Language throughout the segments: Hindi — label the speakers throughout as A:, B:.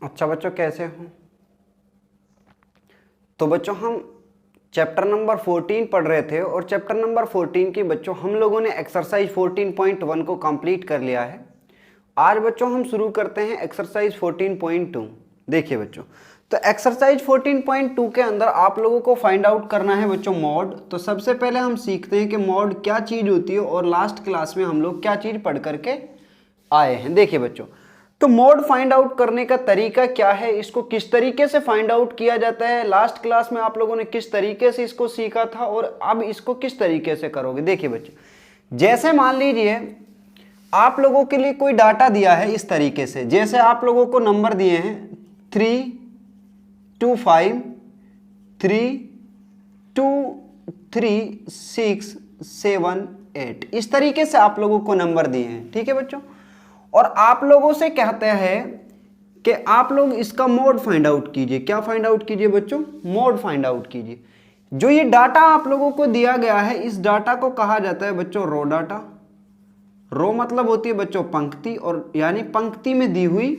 A: अच्छा बच्चों, कैसे हो? तो बच्चों हम चैप्टर नंबर 14 पढ़ रहे थे और चैप्टर नंबर 14 की बच्चों हम लोगों ने एक्सरसाइज 14.1 को कंप्लीट कर लिया है। आज बच्चों हम शुरू करते हैं एक्सरसाइज 14.2। देखिए बच्चों, तो एक्सरसाइज 14.2 के अंदर आप लोगों को फाइंड आउट करना है बच्चों मॉड। तो सबसे पहले हम सीखते हैं कि मॉड क्या चीज़ होती है और लास्ट क्लास में हम लोग क्या चीज़ पढ़ करके आए हैं। देखिए बच्चों, तो मोड फाइंड आउट करने का तरीका क्या है, इसको किस तरीके से फाइंड आउट किया जाता है, लास्ट क्लास में आप लोगों ने किस तरीके से इसको सीखा था और अब इसको किस तरीके से करोगे। देखिए बच्चों, जैसे मान लीजिए आप लोगों के लिए कोई डाटा दिया है इस तरीके से, जैसे आप लोगों को नंबर दिए हैं 3 2 5 3 2 3 6 7 8, इस तरीके से आप लोगों को नंबर दिए हैं। ठीक है बच्चों, और आप लोगों से कहते हैं कि आप लोग इसका मोड फाइंड आउट कीजिए। क्या फाइंड आउट कीजिए बच्चों? मोड फाइंड आउट कीजिए। जो ये डाटा आप लोगों को दिया गया है, इस डाटा को कहा जाता है बच्चों रो डाटा। रो मतलब होती है बच्चों पंक्ति, और यानी पंक्ति में दी हुई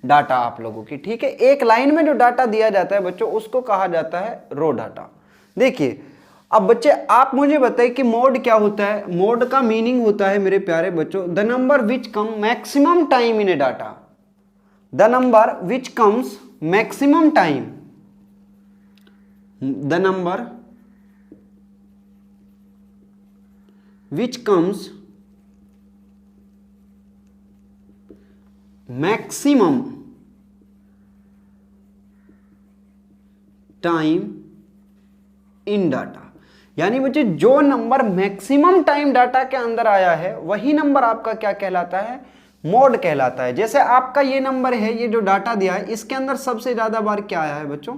A: डाटा आप लोगों की। ठीक है, एक लाइन में जो डाटा दिया जाता है बच्चों उसको कहा जाता है रो डाटा। देखिए अब बच्चे आप मुझे बताइए कि मोड क्या होता है। मोड का मीनिंग होता है मेरे प्यारे बच्चों, the number which come maximum time in A data. The number which comes maximum time, the number which comes maximum time in data. यानी बच्चे जो नंबर मैक्सिमम टाइम डाटा के अंदर आया है वही नंबर आपका क्या कहलाता है? मोड कहलाता है। जैसे आपका ये नंबर है, ये जो डाटा दिया है इसके अंदर सबसे ज्यादा बार क्या आया है बच्चों?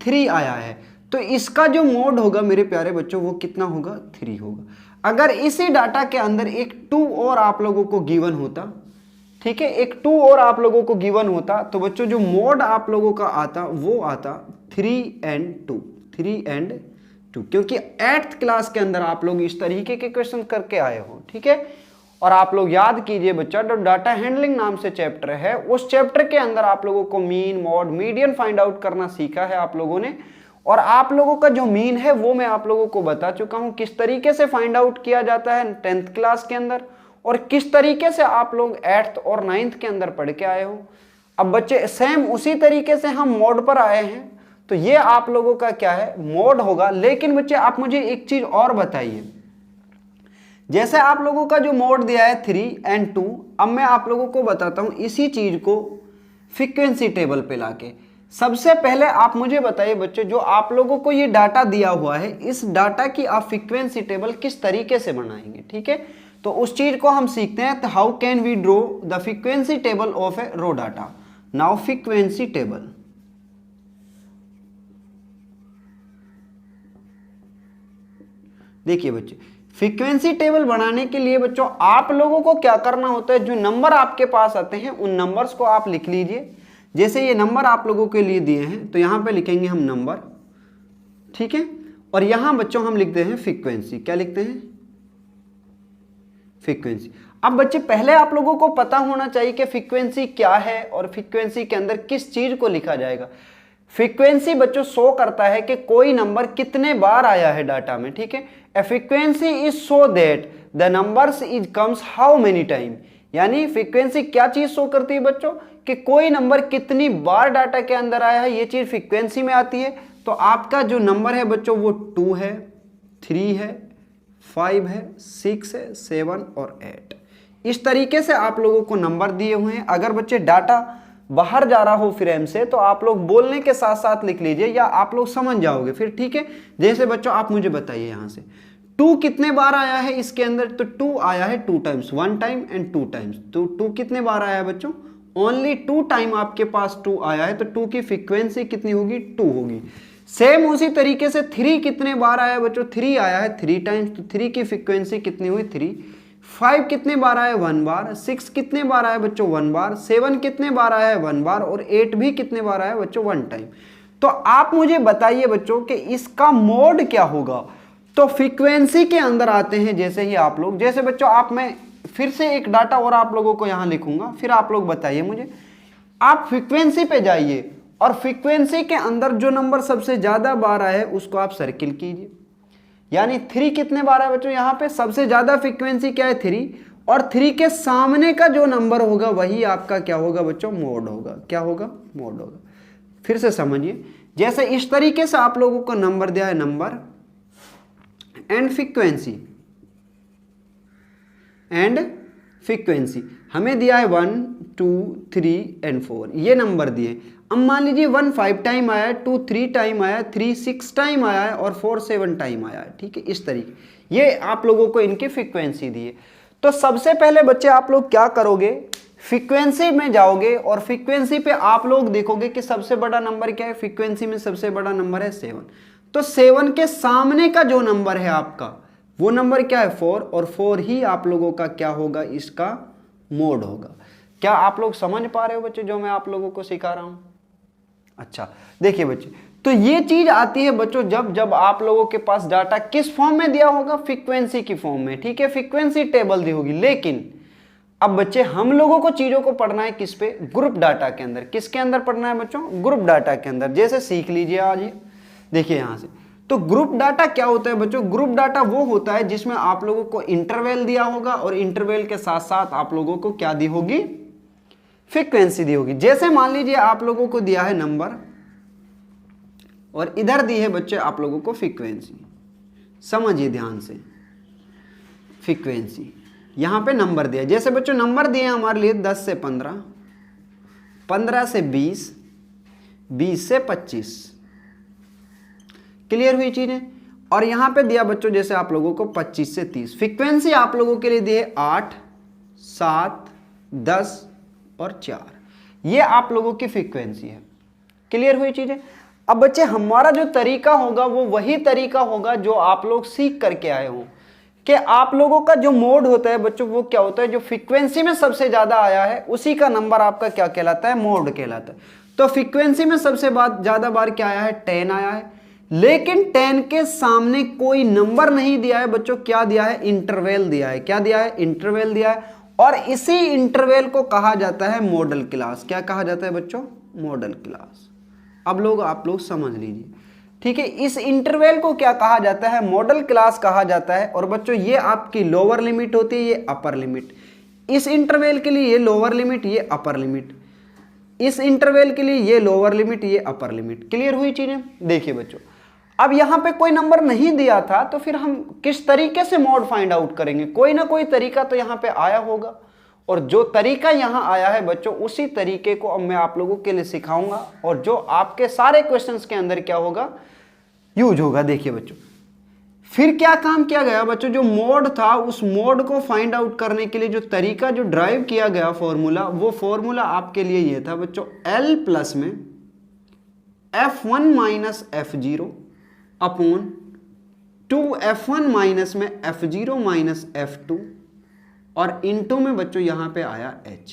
A: 3 आया है। तो इसका जो मोड होगा मेरे प्यारे बच्चों वो कितना होगा? 3 होगा। अगर इसी डाटा के अंदर एक 2 और आप लोगों को गिवन होता, ठीक है, एक 2 और आप लोगों को गिवन होता, तो बच्चों जो मोड आप लोगों का आता वो आता 3 and 2, 3 and 2, क्योंकि 8th क्लास के अंदर आप लोग इस तरीके के क्वेश्चन करके आए हो। ठीक है, और आप लोग याद कीजिए बच्चा, जो डाटा हैंडलिंग नाम से चैप्टर है उस चैप्टर के अंदर आप लोगों को mean mod median find out करना सीखा है आप लोगों ने। और आप लोगों का जो मीन है वो मैं आप लोगों को बता चुका हूं किस तरीके से फाइंड आउट किया जाता है 10th क्लास के अंदर, और किस तरीके से आप लोग 8th और 9th के अंदर पढ़ के आए हो। अब बच्चे सेम उसी तरीके से हम मोड पर आए हैं, तो ये आप लोगों का क्या है? मोड होगा। लेकिन बच्चे आप मुझे एक चीज और बताइए, जैसे आप लोगों का जो मोड दिया है 3 and 2, अब मैं आप लोगों को बताता हूं इसी चीज को फ्रीक्वेंसी टेबल पे लाके। सबसे पहले आप मुझे बताइए बच्चे, जो आप लोगों को ये डाटा दिया हुआ है इस डाटा की आप फ्रीक्वेंसी टेबल किस तरीके से बनाएंगे। ठीक है, तो उस चीज को हम सीखते हैं। तो how can we draw the frequency table of a raw data. Now frequency table, देखिए बच्चे, फ्रीक्वेंसी टेबल बनाने के लिए बच्चों आप लोगों को क्या करना होता है, जो नंबर आपके पास आते हैं उन नंबर्स को आप लिख लीजिए। जैसे ये नंबर आप लोगों के लिए दिए हैं तो यहां पे लिखेंगे हम नंबर, ठीक है, और यहां बच्चों हम लिखते हैं फ्रीक्वेंसी। क्या लिखते हैं? फ्रीक्वेंसी। अब बच्चे पहले आप लोगों को पता होना चाहिए कि फ्रीक्वेंसी क्या है और फ्रीक्वेंसी के अंदर किस चीज को लिखा जाएगा। फ्रीक्वेंसी बच्चों शो करता है कि कोई नंबर कितने बार आया है डाटा में। ठीक है, a frequency is so that the numbers is comes how many time. यानी फ्रीक्वेंसी क्या चीज शो करती है बच्चों, कि कोई नंबर कितनी बार डाटा के अंदर आया है, ये चीज फ्रीक्वेंसी में आती है। तो आपका जो नंबर है बच्चों वो 2 है, 3 है, 5 है, 6 है, 7 और 8। इस तरीके से आप लोगों को नंबर दिए हुए हैं। अगर बच्चे डाटा बाहर जा रहा हो फ्रेम से तो आप लोग बोलने के साथ साथ लिख लीजिए या आप लोग समझ जाओगे फिर। ठीक है, जैसे बच्चों आप मुझे बताइए यहां से 2 कितने बार आया है इसके अंदर, तो 2 आया है 2 टाइम्स, 1 टाइम एंड 2 टाइम्स। तो 2 कितने बार आया है बच्चों? ओनली 2 टाइम आपके पास 2 आया है, तो 2 की फ्रीक्वेंसी कितनी होगी? 2 होगी। सेम उसी तरीके से 3 कितने बार आया बच्चों? 3 आया है 3 टाइम्स, तो 3 की फ्रीक्वेंसी कितनी हुई? 3। 5 कितने बार आया? 1 बार। 6 कितने बार आया बच्चों? 1 बार। 7 कितने बार आया है? 1 बार। और 8 भी कितने बार आया बच्चों? 1 टाइम। तो आप मुझे बताइए बच्चों कि इसका मोड क्या होगा। तो फ्रीक्वेंसी के अंदर आते हैं जैसे ही आप लोग, जैसे बच्चों आप मैं फिर से एक डाटा और आप लोगों को यहां लिखूंगा, फिर आप लोग बताइए मुझे आप फ्रीक्वेंसी पे जाइए और फ्रीक्वेंसी के अंदर जो नंबर सबसे ज्यादा बार आए उसको आप सर्किल कीजिए। यानी 3 कितने बार है बच्चों, यहां पे सबसे ज्यादा फ्रीक्वेंसी क्या है 3, और 3 के सामने का जो नंबर होगा वही आपका क्या होगा बच्चों, मोड होगा। क्या होगा, मोड होगा। फिर से समझिए, जैसे इस तरीके से आप लोगों को नंबर दिया है, नंबर एंड फ्रीक्वेंसी हमें दिया है 1 2 3 एंड 4, ये नंबर दिए। अब मान लीजिए 1 5 टाइम आया है, 2 3 टाइम आया है, 3 6 टाइम आया है और 4 7 टाइम आया है। ठीक है, इस तरीके ये आप लोगों को इनकी फ्रीक्वेंसी दी है। तो सबसे पहले बच्चे आप लोग क्या करोगे, फ्रीक्वेंसी में जाओगे और फ्रीक्वेंसी पे आप लोग देखोगे कि सबसे बड़ा नंबर क्या है, फ्रीक्वेंसी में सबसे बड़ा नंबर है 7। तो 7 के सामने का जो नंबर है आपका वो नंबर क्या है 4, और 4 ही आप लोगों का क्या होगा, इसका मोड होगा। क्या आप लोग समझ पा रहे हो बच्चे जो मैं आप लोगों को सिखा रहा हूं? अच्छा देखिए बच्चे, तो ये चीज आती है बच्चों जब जब आप लोगों के पास डाटा किस फॉर्म में दिया होगा, फ्रीक्वेंसी की फॉर्म में। ठीक है, फ्रीक्वेंसी टेबल दी होगी। लेकिन अब बच्चे हम लोगों को चीजों को पढ़ना है किस पे, ग्रुप डाटा के अंदर। किसके अंदर पढ़ना है बच्चों, ग्रुप डाटा के अंदर। जैसे सीख लीजिए आज, देखिए यहां से, तो ग्रुप डाटा क्या होता है बच्चों, ग्रुप डाटा वो होता है जिसमें आप लोगों को इंटरवल दिया होगा और इंटरवल के साथ साथ आप लोगों को क्या दी होगी, फ्रीक्वेंसी दी होगी। जैसे मान लीजिए आप लोगों को दिया है नंबर और इधर दी है बच्चे आप लोगों को फ्रीक्वेंसी। समझिए ध्यान से, फ्रीक्वेंसी यहां पे नंबर दिया। जैसे बच्चों नंबर दिए हमारे लिए 10 से 15, 15 से 20, 20 से 25। क्लियर हुई चीजें। और यहां पे दिया बच्चों जैसे आप लोगों को 25 से 30। फ्रीक्वेंसी आप लोगों के लिए दिए 8, 7, 10 और 4। ये आप लोगों की फ्रीक्वेंसी है। क्लियर हुई चीजें। अब बच्चे हमारा जो तरीका होगा वो वही तरीका होगा जो आप लोग सीख करके आए हो, कि आप लोगों का जो मोड होता है बच्चों वो क्या होता है, जो फ्रीक्वेंसी में सबसे ज्यादा आया है उसी का नंबर आपका क्या कहलाता है, मोड कहलाता है। तो फ्रीक्वेंसी में सबसे ज्यादा बार क्या आया है, 10 आया है। लेकिन 10 के सामने कोई नंबर नहीं दिया है बच्चों, क्या दिया है, इंटरवल दिया है। क्या दिया है, इंटरवल दिया है। और इसी इंटरवल को कहा जाता है मॉडल क्लास। क्या कहा जाता है बच्चों, मॉडल क्लास। अब आप लोग समझ लीजिए। ठीक है, इस इंटरवल को क्या कहा जाता है, मॉडल क्लास कहा जाता है। और बच्चों ये आपकी लोअर लिमिट होती है, ये अपर लिमिट। इस इंटरवल के लिए ये लोअर लिमिट, ये अपर लिमिट। इस इंटरवल के लिए ये लोअर लिमिट, ये अपर लिमिट। क्लियर हुई चीजें। देखिए बच्चों, अब यहां पे कोई नंबर नहीं दिया था तो फिर हम किस तरीके से मोड फाइंड आउट करेंगे, कोई ना कोई तरीका तो यहां पे आया होगा। और जो तरीका यहां आया है बच्चों उसी तरीके को अब मैं आप लोगों के लिए सिखाऊंगा, और जो आपके सारे क्वेश्चंस के अंदर क्या होगा, यूज होगा। देखिए बच्चों, फिर क्या काम किया गया बच्चों, जो मोड था उस मोड को फाइंड आउट करने के लिए जो तरीका जो ड्राइव किया गया फॉर्मूला, वो फॉर्मूला आपके लिए ये था बच्चों, L प्लस में F1 minus F0 upon 2F1 minus में F0 माइनस F2 और इनटू में बच्चों यहां पे आया H।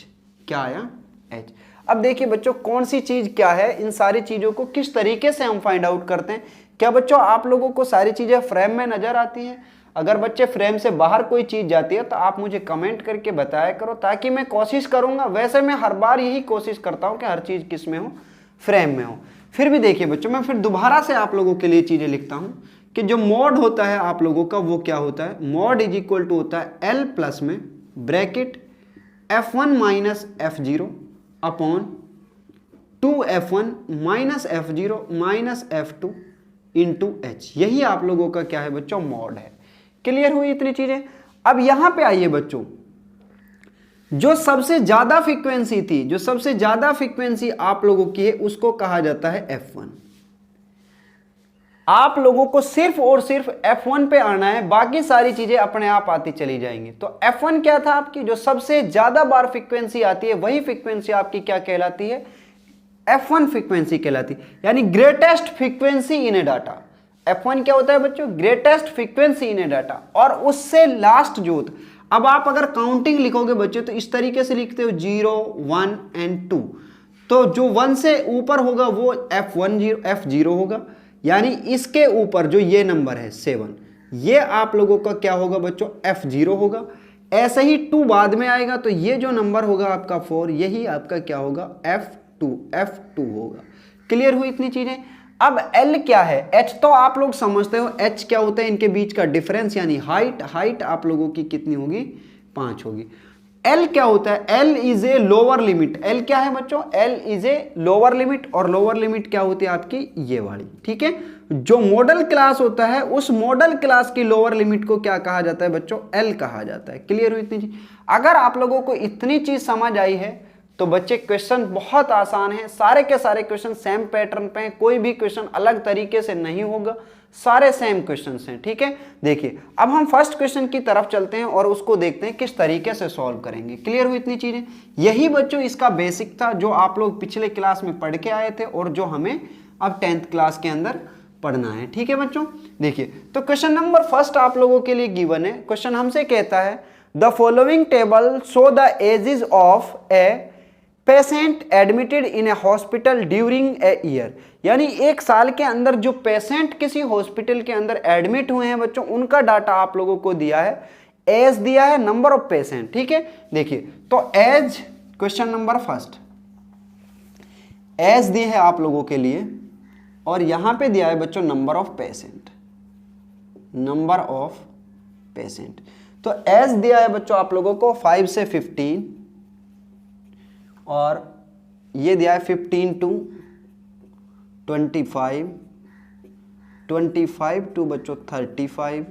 A: क्या आया, H। अब देखिए बच्चों कौन सी चीज क्या है, इन सारी चीजों को किस तरीके से हम फाइंड आउट करते हैं। क्या बच्चों आप लोगों को सारी चीजें फ्रेम में नजर आती हैं? अगर बच्चे फ्रेम से बाहर कोई चीज जाती है तो आप मुझे कमेंट करके बताया करो, ताकि मैं कोशिश करूंगा। वैसे मैं हर बार यही कोशिश करता हूं कि हर चीज किस में हो, फ्रेम में हो। फिर भी देखिए बच्चों, मैं फिर दोबारा से आप लोगों के लिए चीजें लिखता हूं कि जो मोड होता है आप लोगों का वो क्या होता है, मोड इज इक्वल टू होता है L प्लस में bracket F1 minus F0 upon 2F1 minus F0 minus F2 into H। यही आप लोगों का क्या है बच्चों, मोड है। क्लियर हुई इतनी चीजें। अब यहां पे आइए बच्चों, जो सबसे ज्यादा फ्रीक्वेंसी थी, जो सबसे ज्यादा फ्रीक्वेंसी आप लोगों की है उसको कहा जाता है F1। आप लोगों को सिर्फ और सिर्फ F1 पे आना है, बाकी सारी चीजें अपने आप आती चली जाएंगी। तो F1 क्या था आपकी, जो सबसे ज्यादा बार फ्रीक्वेंसी आती है वही फ्रीक्वेंसी आपकी क्या कहलाती है, F1 फ्रीक्वेंसी कहलाती है, यानी greatest frequency in A data. F1 क्या होता है बच्चों, greatest frequency in A data. और उससे लास्ट जो होता, अब आप अगर काउंटिंग लिखोगे बच्चों तो इस तरीके से लिखते हो 0 1 एंड 2। तो जो 1 से ऊपर होगा वो F0 होगा, यानी इसके ऊपर जो ये नंबर है 7, ये आप लोगों का क्या होगा बच्चों, F0 होगा। ऐसे ही 2 बाद में आएगा, तो ये जो नंबर होगा आपका 4, यही आपका क्या होगा, F2 होगा। क्लियर हुई इतनी चीजें। अब L क्या है, H तो आप लोग समझते हो, H क्या होता है, इनके बीच का डिफरेंस यानी हाइट आप लोगों की कितनी होगी, 5 होगी। L क्या होता है, L is a lower limit. L क्या है बच्चों, L is a lower limit, और लोअर लिमिट क्या होती है आपकी, ये वाली, ठीक है। जो मॉडल क्लास होता है, उस मॉडल क्लास की लोअर लिमिट को क्या कहा जाता है बच्चों, L कहा जाता है। क्लियर हुई इतनी चीज। अगर आप लोगों को इतनी चीज समझ आई है तो बच्चे क्वेश्चन बहुत आसान है, सारे के सारे क्वेश्चन सेम पैटर्न पे हैं, कोई भी क्वेश्चन अलग तरीके से नहीं होगा, सारे सेम क्वेश्चंस हैं, ठीक है। देखिए अब हम फर्स्ट क्वेश्चन की तरफ चलते हैं और उसको देखते हैं किस तरीके से सॉल्व करेंगे। क्लियर हुई इतनी चीजें। यही बच्चों इसका बेसिक था जो आप लोग पिछले क्लास में पढ़ के आए थे और जो हमें अब 10th क्लास के अंदर पढ़ना है, ठीक है बच्चों। देखिए तो क्वेश्चन नंबर फर्स्ट आप लोगों के लिए गिवन है। क्वेश्चन हमसे कहता है the following table show the ages of a patient admitted in a hospital during a year, यानी एक साल के अंदर जो पेशेंट किसी हॉस्पिटल के अंदर एडमिट हुए हैं बच्चों, उनका डाटा आप लोगों को दिया है, एज दिया है, नंबर ऑफ पेशेंट, ठीक है। देखिए तो age, question number first, age दी है आप लोगों के लिए और यहां पे दिया है बच्चों number of patient, number of patient. तो एज दिया है बच्चों आप लोगों को 5 से 15 और ये दिया है 15 to 25, 25 टू बच्चों 35,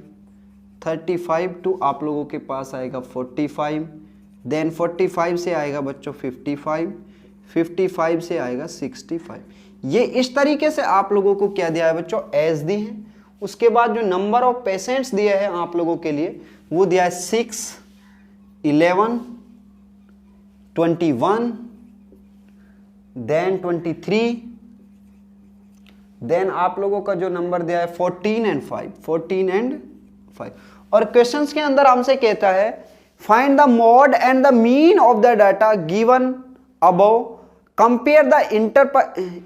A: 35 टू आप लोगों के पास आएगा 45, देन 45 से आएगा बच्चों 55, 55 से आएगा 65। ये इस तरीके से आप लोगों को क्या दिया है बच्चों, एज दी है। उसके बाद जो नंबर ऑफ पेशेंट्स दिए हैं आप लोगों के लिए वो दिया है 6, 11, 21, देन 23, देन आप लोगों का जो नंबर दिया है 14 and 5। और क्वेश्चंस के अंदर हमसे कहता है find the mode and the mean of the data given above, compare the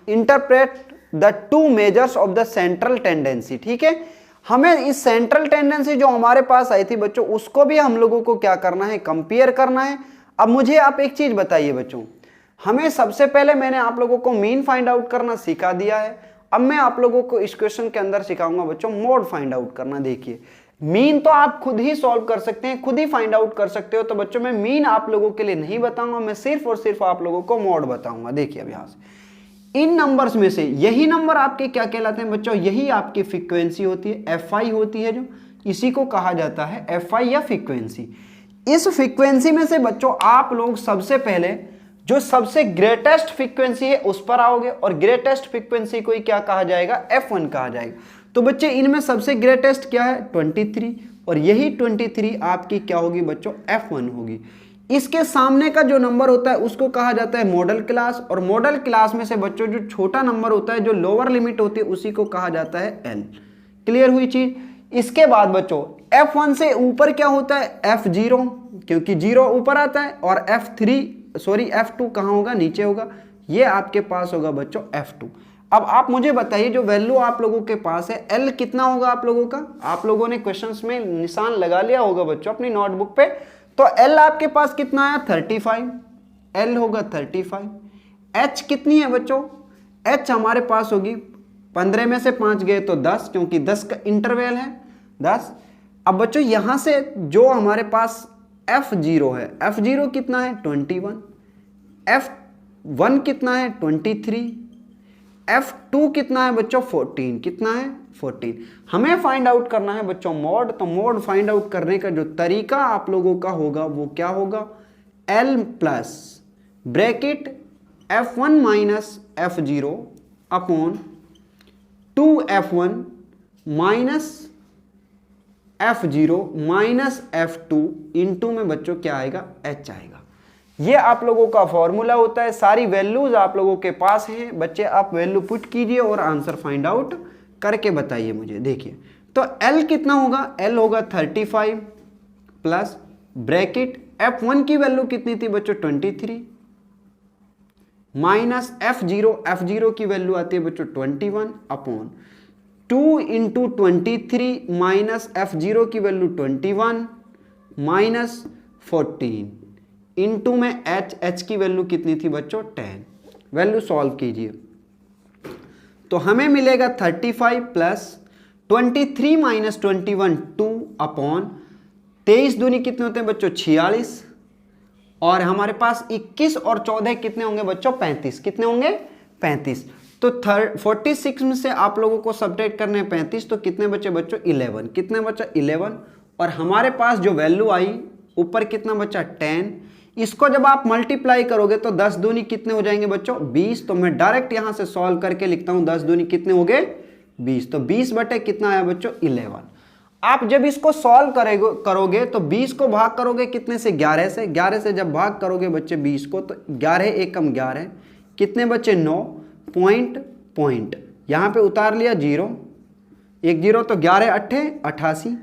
A: interpret the two measures of the central tendency, ठीक है। हमें इस सेंट्रल टेंडेंसी जो हमारे पास आई थी बच्चों, उसको भी हम लोगों को क्या करना है, कंपेयर करना है। अब मुझे आप एक चीज बताइए बच्चों, हमें सबसे पहले मैंने आप लोगों को मीन फाइंड आउट करना सिखा दिया है, अब मैं आप लोगों को इस क्वेश्चन के अंदर सिखाऊंगा बच्चों मोड फाइंड आउट करना। देखिए मीन तो आप खुद ही सॉल्व कर सकते हैं, खुद ही फाइंड आउट कर सकते हो, तो बच्चों मैं मीन आप लोगों के लिए नहीं बताऊंगा, मैं सिर्फ और सिर्फ आप लोगों को मोड बताऊंगा। देखिए अब यहां से इन नंबर्स में से यही नंबर आपके क्या कहलाते हैं बच्चों, यही आपकी फ्रीक्वेंसी होती है, एफआई होती है, जो इसी को कहा जाता है एफआई या फ्रीक्वेंसी। इस फ्रीक्वेंसी में से बच्चों आप लोग सबसे पहले जो सबसे ग्रेटेस्ट फ्रीक्वेंसी है उस पर आओगे, और ग्रेटेस्ट फ्रीक्वेंसी को ही क्या कहा जाएगा, F1 कहा जाएगा। तो बच्चे इनमें सबसे ग्रेटेस्ट क्या है, 23, और यही 23 आपकी क्या होगी बच्चों, F1 होगी। इसके सामने का जो नंबर होता है उसको कहा जाता है मॉडल क्लास, और मॉडल क्लास में से बच्चों जो छोटा नंबर होता है, जो लोअर लिमिट होती है, उसी को कहा जाता है L। क्लियर हुई चीज। इसके बाद बच्चों F1 से ऊपर क्या होता है, F0, क्योंकि 0 ऊपर आता है, और F2 कहाँ होगा, नीचे होगा, ये आपके पास होगा बच्चों F2। अब आप मुझे बताइए जो वैल्यू आप लोगों के पास है L कितना होगा आप लोगों का, आप लोगों ने क्वेश्चंस में निशान लगा लिया होगा बच्चों अपनी नोटबुक पे। तो L आपके पास कितना है, 35, L होगा 35। H कितनी है बच्चों, H हमारे पास होगी 15 में से 5 गए तो 10, क्योंकि 10 का इंटरवल है 10। अब बच्चों यहां से जो हमारे पास F0 है, F0 कितना है 21, F1 कितना है 23, F2 कितना है बच्चों 14, कितना है 14। हमें फाइंड आउट करना है बच्चों मोड, तो मोड फाइंड आउट करने का जो तरीका आप लोगों का होगा वो क्या होगा, L plus bracket F1 minus F0 upon 2F1 minus F0 minus F2 into में बच्चों क्या आएगा, H आएगा। ये आप लोगों का फॉर्मूला होता है। सारी वैल्यूज आप लोगों के पास हैं बच्चे, आप वैल्यू पुट कीजिए और आंसर फाइंड आउट करके बताइए मुझे। देखिए तो L कितना होगा, L होगा 35 प्लस ब्रैकेट F1 की वैल्यू कितनी थी बच्चों 23 माइनस F0 की वैल्यू आती है बच्चों 21 अपॉन 2 इंटू 23 माइनस F0 की वैल्यू 21 माइनस 14 इंटू में h की वैल्यू कितनी थी बच्चों 10, वैल्यू सॉल्व कीजिए तो हमें मिलेगा 35 प्लस 23 माइनस 21 2 अपॉन 23 दूनी कितने होते हैं बच्चों 46 और हमारे पास 21 और 14 कितने होंगे बच्चों 35, कितने होंगे 35। तो 46 में से आप लोगों को सब्ट्रैक्ट करने हैं 35 तो कितने बचे बच्चों 11, कितने बचा 11 और हमारे पास जो वैल्यू आई ऊपर कितना बचा 10, इसको जब आप मल्टीप्लाई करोगे तो 10 दूनी कितने हो जाएंगे बच्चों 20। तो मैं डायरेक्ट यहां से सॉल्व करके लिखता हूं 10 दूनी कितने हो गए 20, तो 20 बटे कितना आया बच्चों 11। आप जब इसको सॉल्व करोगे तो 20 को भाग करोगे कितने से 11 से, 11 से जब भाग करोगे बच्चे 20 को तो 11 एकम 11 कितने बच्चे 9 पॉइंट यहां पे उतार लिया 0 1 0 तो 11 अट्ठे 88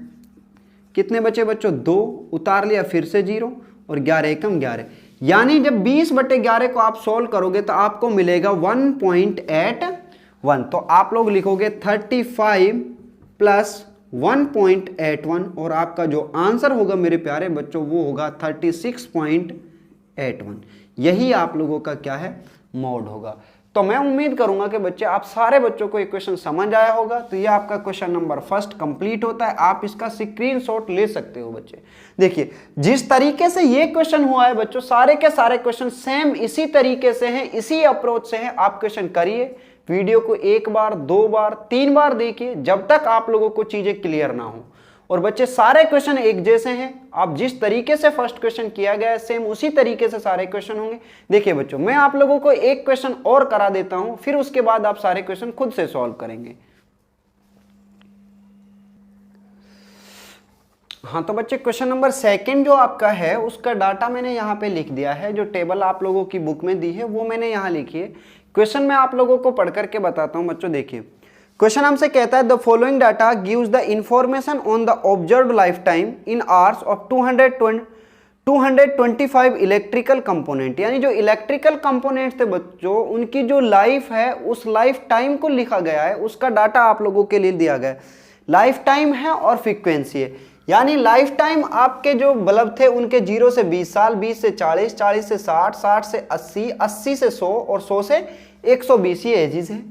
A: कितने बचे बच्चों 2 उतार लिया फिर से 0 और 11 एकम 11 यानी जब 20 बटे 11 को आप सोल्व करोगे तो आपको मिलेगा 1.81। तो आप लोग लिखोगे 35 प्लस 1.81 और आपका जो आंसर होगा मेरे प्यारे बच्चों वो होगा 36.81। यही आप लोगों का क्या है मोड होगा। तो मैं उम्मीद करूंगा कि बच्चे आप सारे बच्चों को ये क्वेश्चन समझ आया होगा। तो ये आपका क्वेश्चन नंबर फर्स्ट कंप्लीट होता है, आप इसका स्क्रीनशॉट ले सकते हो बच्चे। देखिए जिस तरीके से ये क्वेश्चन हुआ है बच्चों सारे के सारे क्वेश्चन सेम इसी तरीके से हैं, इसी अप्रोच से हैं। आप क्वेश्चन करिए, वीडियो को 1 बार 2 बार 3 बार देखिए जब तक आप लोगों को चीजें क्लियर ना हो। और बच्चे सारे क्वेश्चन एक जैसे हैं, आप जिस तरीके से फर्स्ट क्वेश्चन किया गया है सेम उसी तरीके से सारे क्वेश्चन होंगे। देखिए बच्चों मैं आप लोगों को एक क्वेश्चन और करा देता हूं, फिर उसके बाद आप सारे क्वेश्चन खुद से सॉल्व करेंगे। हाँ तो बच्चे क्वेश्चन नंबर सेकंड जो आपका है उसका डाटा मैंने यहाँ पे लिख दिया है, जो टेबल आप लोगों की बुक में दी है वो मैंने यहाँ लिखी है। क्वेश्चन मैं आप लोगों को पढ़ करके बताता हूँ बच्चों। देखिए क्वेश्चन हमसे कहता है the following data gives the information on the observed life time in hours of 225 electrical component, यानी जो इलेक्ट्रिकल कंपोनेंट थे बच्चों उनकी जो लाइफ है उस लाइफ टाइम को लिखा गया है, उसका डाटा आप लोगों के लिए दिया गया है। लाइफ टाइम है और फ्रीक्वेंसी है, यानी लाइफ टाइम आपके जो बल्ब थे उनके 0 से 20 साल, 20 से 40, 40 से 60, 60 से 80, 80 से 100 और 100 से 120 ये एजेस है।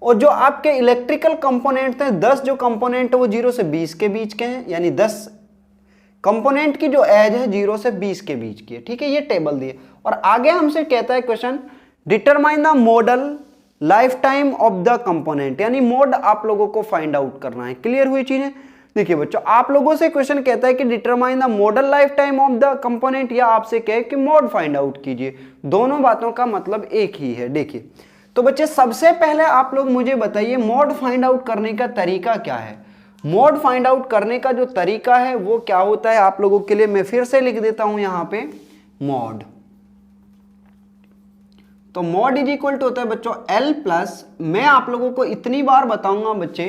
A: और जो आपके इलेक्ट्रिकल कंपोनेंट थे 10 जो कंपोनेंट है वो 0 से 20 के बीच के हैं, यानी 10 कंपोनेंट की जो एज है 0 से 20 के बीच की है। ठीक है, ये टेबल दिए और आगे हमसे कहता है question determine the model life time of the component, यानी मोड आप लोगों को फाइंड आउट करना है। क्लियर हुई चीजें। देखिए बच्चों आप लोगों से क्वेश्चन कहता है कि determine the model life time of the component, या आपसे कहे कि मोड फाइंड आउट कीजिए। दोनों बातों का मतलब एक ही है। देखिए तो बच्चे सबसे पहले आप लोग मुझे बताइए मोड फाइंड आउट करने का तरीका क्या है। मोड फाइंड आउट करने का जो तरीका है वो क्या होता है आप लोगों के लिए मैं फिर से लिख देता हूं यहां पे मोड। तो मोड इज इक्वल टू होता है बच्चों L प्लस, मैं आप लोगों को इतनी बार बताऊंगा बच्चे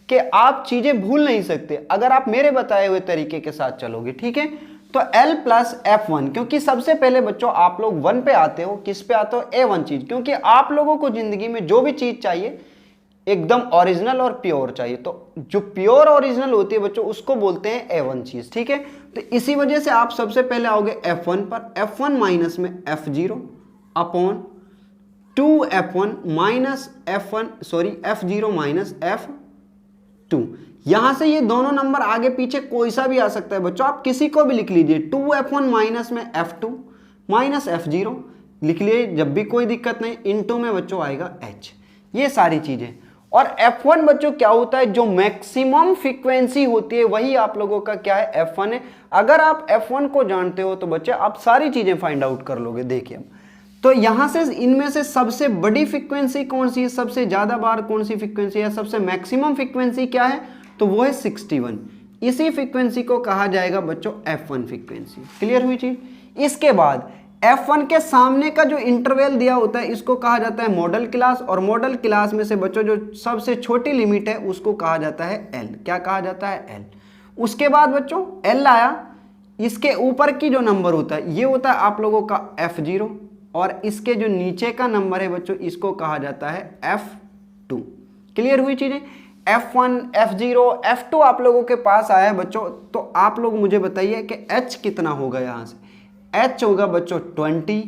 A: कि आप चीजें भूल नहीं सकते अगर आप मेरे बताए हुए तरीके के साथ चलोगे। ठीक है, तो L प्लस F1, क्योंकि सबसे पहले बच्चों आप लोग 1 पे आते हो, किस पे आते हो A1 चीज, क्योंकि आप लोगों को जिंदगी में जो भी चीज चाहिए एकदम ओरिजिनल और प्योर चाहिए। तो जो प्योर ओरिजिनल होती है बच्चों उसको बोलते हैं A1 चीज। ठीक है, तो इसी वजह से आप सबसे पहले आओगे F1 पर, F1 माइनस में F0 upon 2F1 minus F0 minus F2। यहां से ये दोनों नंबर आगे पीछे कोई सा भी आ सकता है बच्चों, आप किसी को भी लिख लीजिए। 2F1 माइनस में F2 माइनस F0 लिख लिए, जब भी कोई दिक्कत नहीं। इनटू में बच्चों आएगा H, ये सारी चीजें। और F1 बच्चों क्या होता है, जो मैक्सिमम फ्रीक्वेंसी होती है वही आप लोगों का क्या है F1 है। अगर आप F1 को जानते हो तो बच्चे आप सारी चीजें फाइंड आउट कर लोगे। देखिए तो यहां से इनमें से सबसे बड़ी फ्रीक्वेंसी कौन सी है, सबसे ज्यादा बार कौन सी फ्रीक्वेंसी है, सबसे मैक्सिमम फ्रीक्वेंसी क्या है, तो वो है 61। इसी फ्रीक्वेंसी को कहा जाएगा बच्चों F1 फ्रीक्वेंसी। क्लियर हुई चीज। इसके बाद F1 के सामने का जो इंटरवल दिया होता है इसको कहा जाता है मॉडल क्लास, और मॉडल क्लास में से बच्चों जो सबसे छोटी लिमिट है उसको कहा जाता है L। क्या कहा जाता है, L। उसके बाद बच्चों L आया, इसके ऊपर की जो नंबर होता है ये होता है आप लोगों का F0, और इसके जो नीचे का नंबर है बच्चों इसको कहा जाता है F2। क्लियर हुई चीजें। F1, F0, F2 आप लोगों के पास आया है बच्चों, तो आप लोग मुझे बताइए कि H कितना होगा। यहाँ से H होगा बच्चों 20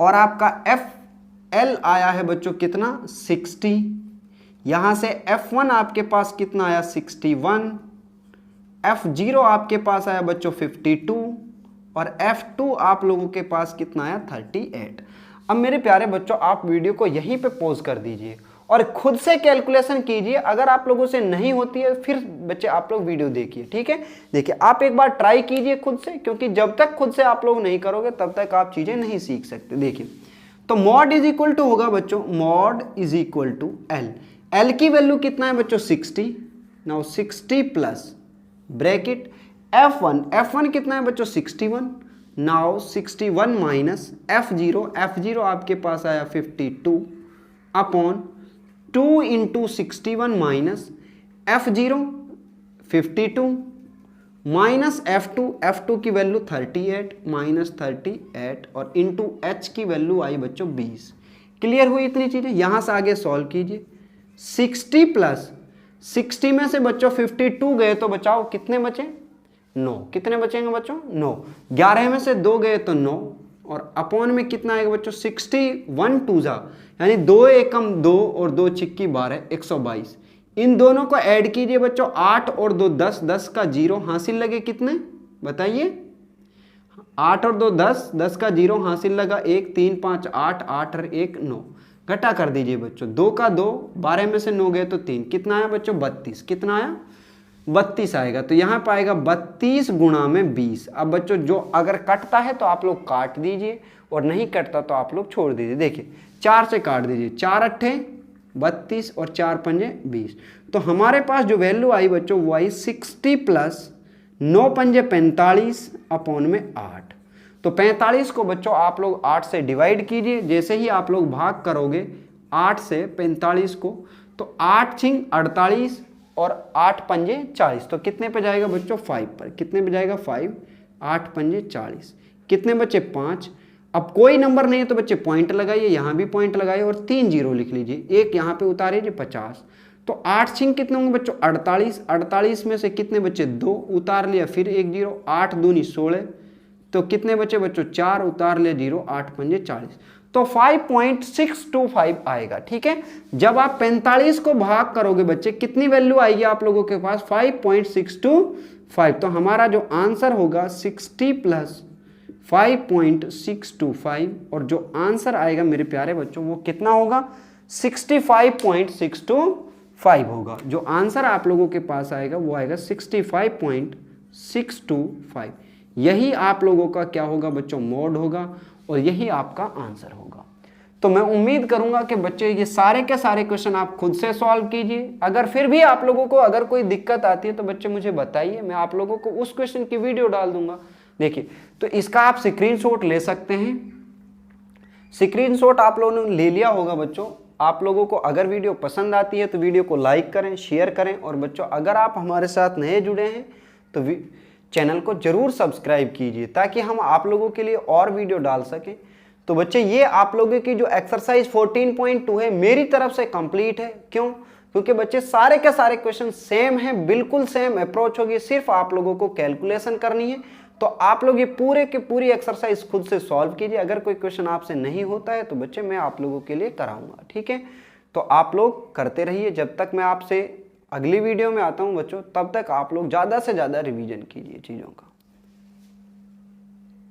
A: और आपका FL आया है बच्चों कितना 60। यहाँ से F1 आपके पास कितना आया 61, F0 आपके पास आया बच्चों 52 और F2 आप लोगों के पास कितना आया 38। अब मेरे प्यारे बच्चों आप वीडियो को यहीं पे पॉज कर दीजिए और खुद से कैलकुलेशन कीजिए। अगर आप लोगों से नहीं होती है फिर बच्चे आप लोग वीडियो देखिए, ठीक है। देखिए आप एक बार ट्राई कीजिए खुद से, क्योंकि जब तक खुद से आप लोग नहीं करोगे तब तक आप चीजें नहीं सीख सकते। देखिए तो मॉड इज इक्वल टू होगा बच्चों, mode is equal to L. L की वैल्यू कितना है बच्चों 60। नाउ 60 प्लस ब्रैकेट F1 कितना है बच्चों 61। नाउ 61 माइनस F0 आपके पास आया 52 upon 2 into 61 minus F0 52 minus F2 की वैल्यू 38 माइनस 38 और इंटू H की वैल्यू आई बच्चों 20। क्लियर हुई इतनी चीजें। यहां से आगे सॉल्व कीजिए। 60 प्लस 60 में से बच्चों 52 गए तो बचाओ कितने बचे 9। कितने बचेंगे बच्चों 9। 11 में से 2 गए तो 9 और अपॉन में कितना आएगा बच्चों 61 2 जा, यानी 2 एकम 2 और 2 छिक्की 12 122। इन दोनों को ऐड कीजिए बच्चों 8 और 2 10, 10 का 0 हासिल लगे कितने बताइए। 8 और 2 10, 10 का 0 हासिल लगा 1, 3 5 8, 8 और 1 9। घटा कर दीजिए बच्चों 2 का 2, 12 में से 9 गए तो 3, कितना आया बच्चों 32। कितना आया 32 आएगा। तो यहाँ पर आएगा 32 गुणा में 20। अब बच्चों जो अगर कटता है तो आप लोग काट दीजिए और नहीं कटता तो आप लोग छोड़ दीजिए। देखिए 4 से काट दीजिए, 4 अट्ठे 32 और 4 पंजे 20। तो हमारे पास जो वैल्यू आई बच्चों वो आई 60 प्लस 9 पंजे 45 अपॉन में 8। तो 45 को बच्चों आप लोग 8 से डिवाइड कीजिए। जैसे ही आप लोग भाग करोगे 8 से 45 को, तो 8 छिंग 48 और 8 पंजे 40। तो कितने पे जाएगा बच्चों 5 पर। कितने पे जाएगा 5, 8 पंजे 40। कितने बच्चे 5। अब कोई नंबर नहीं है तो बच्चे पॉइंट लगाइए, यहाँ भी पॉइंट लगाइए और 3 जीरो लिख लीजिए, एक यहाँ पे उतारिए 50। तो 8 छिंग कितने होंगे बच्चों 48। 48 में से कितने बच्चे 2 उतार लिया, फिर 1 जीरो, 8 दूनी 16। तो कितने बचे बच्चों 4 उतार लिया 0, 8 पंजे 40। तो 5.625 आएगा, ठीक है। जब आप 45 को भाग करोगे बच्चे कितनी वैल्यू आएगी आप लोगों के पास 5.625। तो हमारा जो आंसर होगा 60 प्लस 5.625 और जो आंसर आएगा मेरे प्यारे बच्चों वो कितना होगा 65.625 होगा। जो आंसर आप लोगों के पास आएगा वो आएगा 65.625। यही आप लोगों का क्या होगा बच्चों मोड होगा और यही आपका आंसर होगा। तो मैं उम्मीद करूंगा कि बच्चे ये सारे के सारे क्वेश्चन आप खुद से सॉल्व कीजिए। अगर फिर भी आप लोगों को अगर कोई दिक्कत आती है तो बच्चे मुझे बताइए, मैं आप लोगों को उस क्वेश्चन की वीडियो डाल दूंगा। देखिए तो इसका आप स्क्रीनशॉट ले सकते हैं। स्क्रीनशॉट आप लोगों ने ले लिया होगा बच्चों। आप लोगों को अगर वीडियो पसंद आती है तो वीडियो को लाइक करें, शेयर करें और बच्चों अगर आप हमारे साथ नए जुड़े हैं तो चैनल को जरूर सब्सक्राइब कीजिए ताकि हम आप लोगों के लिए और वीडियो डाल सकें। तो बच्चे ये आप लोगों की जो एक्सरसाइज 14.2 है मेरी तरफ से कंप्लीट है। क्यों? क्योंकि बच्चे सारे के सारे क्वेश्चन सेम हैं, बिल्कुल सेम अप्रोच होगी, सिर्फ आप लोगों को कैलकुलेशन करनी है। तो आप लोग ये पूरे के पूरी एक्सरसाइज खुद से सॉल्व कीजिए। अगर कोई क्वेश्चन आपसे नहीं होता है तो बच्चे मैं आप लोगों के लिए कराऊंगा, ठीक है। तो आप लोग करते रहिए। जब तक मैं आपसे अगली वीडियो में आता हूं बच्चों तब तक आप लोग ज़्यादा से ज़्यादा रिवीजन कीजिए चीज़ों का।